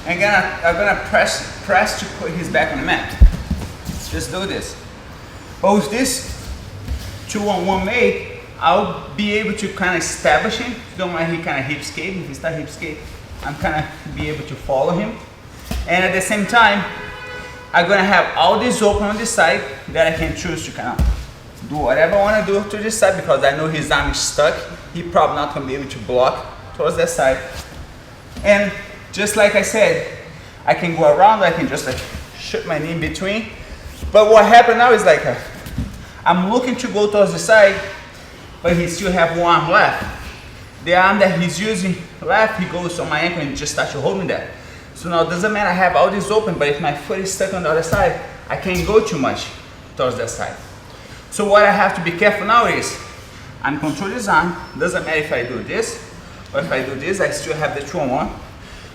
And I'm gonna press to put his back on the mat. Just do this. But with this 2-on-1 make, I'll be able to kind of establish him. Don't mind he kind of hip skate. If he start hip skate, I'm kind of be able to follow him. And at the same time, I'm gonna have all this open on this side that I can choose to kind of do whatever I want to do to this side, because I know his arm is stuck. He's probably not gonna be able to block towards that side. And just like I said, I can go around, I can just like shoot my knee in between. But what happened now is like I'm looking to go towards the side, but he still have one arm left. The arm that he's using left, he goes on my ankle and just starts to hold me there. So now it doesn't matter, I have all this open, but if my foot is stuck on the other side, I can't go too much towards that side. So what I have to be careful now is, I'm controlling his arm. Doesn't matter if I do this, or if I do this, I still have the 2-on-1.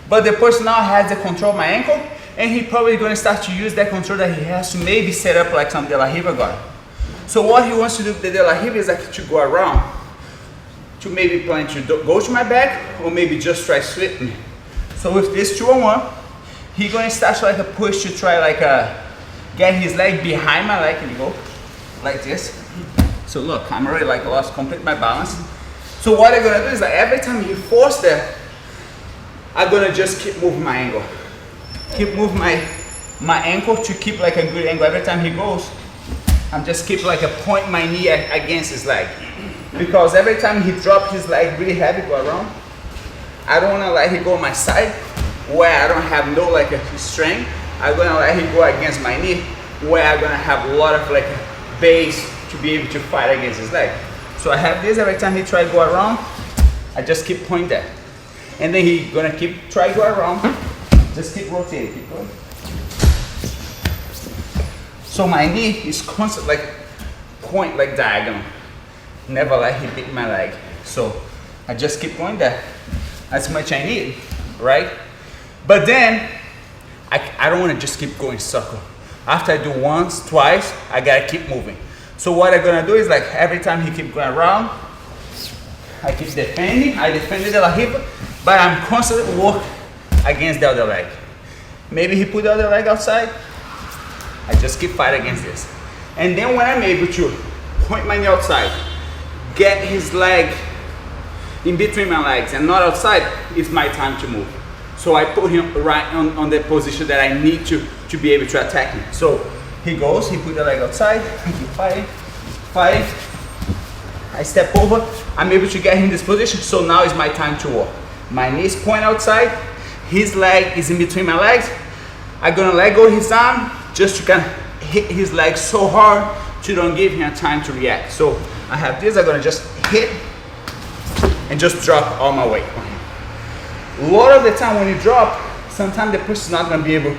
But the person now has the control of my ankle, and he probably going to start to use that control that he has to maybe set up like some De La Riva guard. So what he wants to do with the De La Riva is like to go around, to maybe plan to go to my back, or maybe just try to sweep me. So with this 2-on-1, he's going to start like a push to try like get his leg behind my leg and go like this. So look, I'm already like lost complete my balance. So what I'm going to do is like every time he force that, I'm going to just keep moving my angle. Keep moving my ankle to keep like a good angle. Every time he goes, I'm just keep like a point my knee against his leg. Because every time he drops his leg really heavy, go around, I don't want to let him go on my side where I don't have no like a strength. I'm going to let him go against my knee where I'm going to have a lot of like base to be able to fight against his leg. So I have this every time he try to go around, I just keep pointing that. And then he going to keep try to go around, just keep rotating, keep going. So my knee is constant like point like diagonal. Never let him beat my leg. So I just keep going there as much I need, right? But then I don't want to just keep going circle. After I do once, twice, I gotta keep moving. So what I'm gonna do is like every time he keep going around, I keep defending. I defend the De La Riva, but I'm constantly work against the other leg. Maybe he put the other leg outside. I just keep fighting against this. And then when I'm able to point my knee outside, get his leg in between my legs and not outside, it's my time to move. So I put him right on the position that I need to be able to attack him. So he goes, he put the leg outside, I keep fighting, fighting. I step over, I'm able to get him in this position, so now is my time to walk. My knees point outside, his leg is in between my legs. I'm gonna let go of his arm, just to kind of hit his leg so hard to don't give him a time to react. So I have this, I'm gonna just hit and just drop all my weight on him. A lot of the time when you drop, sometimes the person's not gonna be able,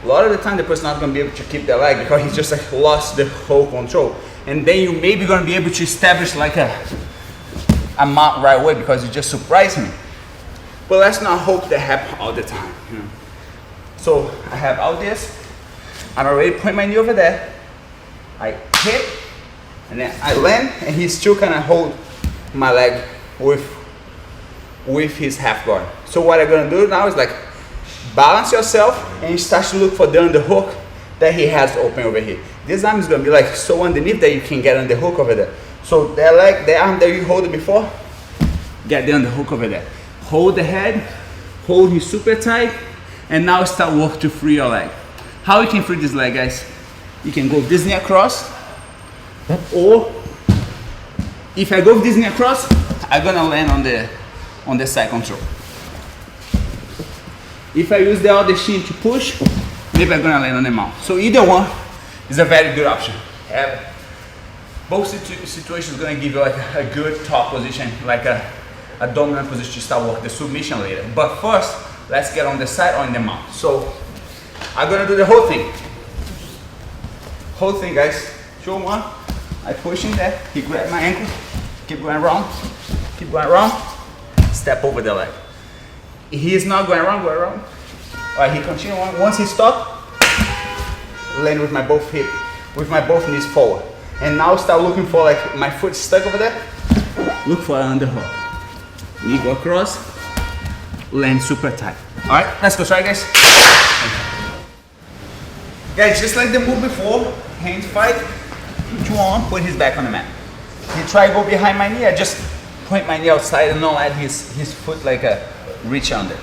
to keep their leg because he's just like lost the whole control. And then you maybe gonna be able to establish like a mount right away because you just surprised me. But let's not hope that happen all the time, you know. So I have all this. I'm already putting my knee over there. I hit, and then I land, and he still kind of hold my leg with his half guard. So what I'm gonna do now is like balance yourself and start to look for the underhook that he has open over here. This arm is gonna be like so underneath that you can get on the hook over there. So that leg, the arm that you hold it before, get the underhook over there. Hold the head, hold him super tight, and now start work to free your leg. How you can free this leg, guys? You can go this knee across, or if I go this knee across, I'm gonna land on the side control. If I use the other shin to push, maybe I'm gonna land on the mount. So either one is a very good option. Both situations gonna give you like a good top position, like a dominant position to start work the submission later. But first, let's get on the side or in the mount. So I'm gonna do the whole thing. Whole thing, guys. 2-on-1. I push in there. He grab my ankle. Keep going around. Keep going around. Step over the leg. He is not going around, go around. Alright, he continue on. Once he stop, land with my both hip, with my both knees forward. And now start looking for like my foot stuck over there. Look for an underhook. Knee go across, land super tight. All right, let's go try, guys. Guys, just like the move before, hand fight, 2-on-1, put his back on the mat. He try to go behind my knee, I just point my knee outside and not let his foot like a reach under.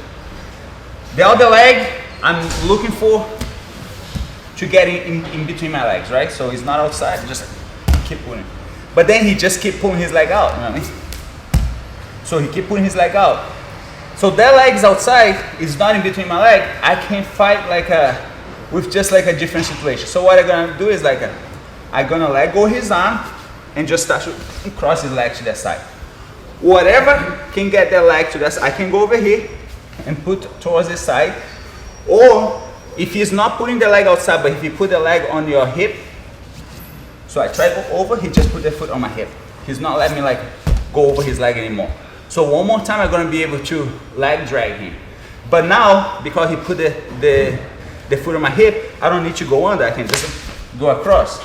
The other leg, I'm looking for to get in between my legs, right? So he's not outside, just keep pulling. But then he just keep pulling his leg out, you know what I mean? So he keep pulling his leg out. So that leg's outside, is not in between my leg, I can fight like with just like a different situation. So what I'm gonna do is like I'm gonna let go his arm and just start to cross his leg to that side. Whatever can get that leg to that side, I can go over here and put towards the side. Or if he's not putting the leg outside, but if you put the leg on your hip, so I try to go over, he just put the foot on my hip. He's not letting me like go over his leg anymore. So one more time, I'm gonna be able to leg drag him. But now, because he put the foot on my hip, I don't need to go under, I can just go across.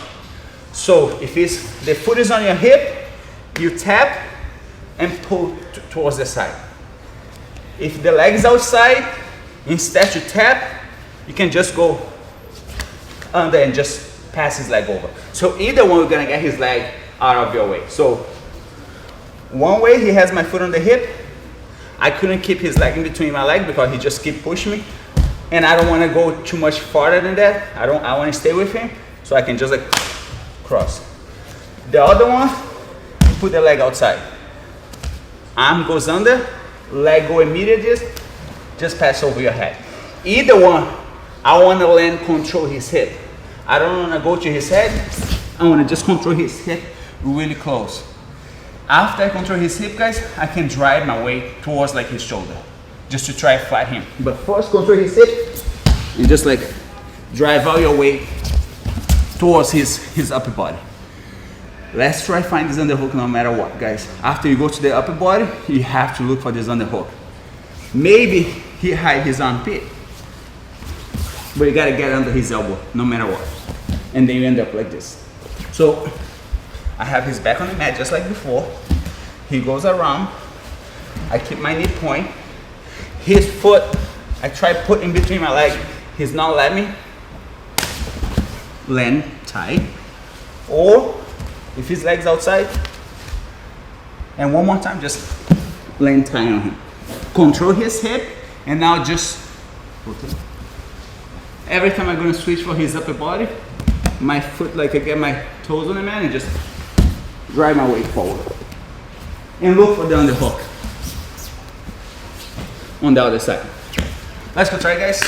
So if the foot is on your hip, you tap and pull towards the side. If the leg is outside, instead to tap, you can just go under and just pass his leg over. So either one, we're gonna get his leg out of your way. So one way, he has my foot on the hip. I couldn't keep his leg in between my leg because he just keep pushing me. And I don't wanna go too much farther than that. I wanna stay with him, so I can just like cross. The other one, put the leg outside. Arm goes under, leg go immediately, just pass over your head. Either one, I want to land control his hip. I don't want to go to his head, I want to just control his hip really close. After I control his hip, guys, I can drive my way towards like his shoulder, just to try to fight him. But first control his hip, and just like drive all your way towards his upper body. Let's try find this underhook no matter what, guys. After you go to the upper body, you have to look for this underhook. Maybe he hide his armpit, but you gotta get under his elbow no matter what. And then you end up like this. So I have his back on the mat just like before. He goes around. I keep my knee point. His foot, I try to put in between my leg. He's not letting me land tight. Or if his leg's outside, and one more time, just land tight on him. Control his hip, and now just rotate. Every time I'm gonna switch for his upper body, my foot, like I get my toes on the mat and just drive my way forward. And look for the underhook on the other side. Let's go try, guys.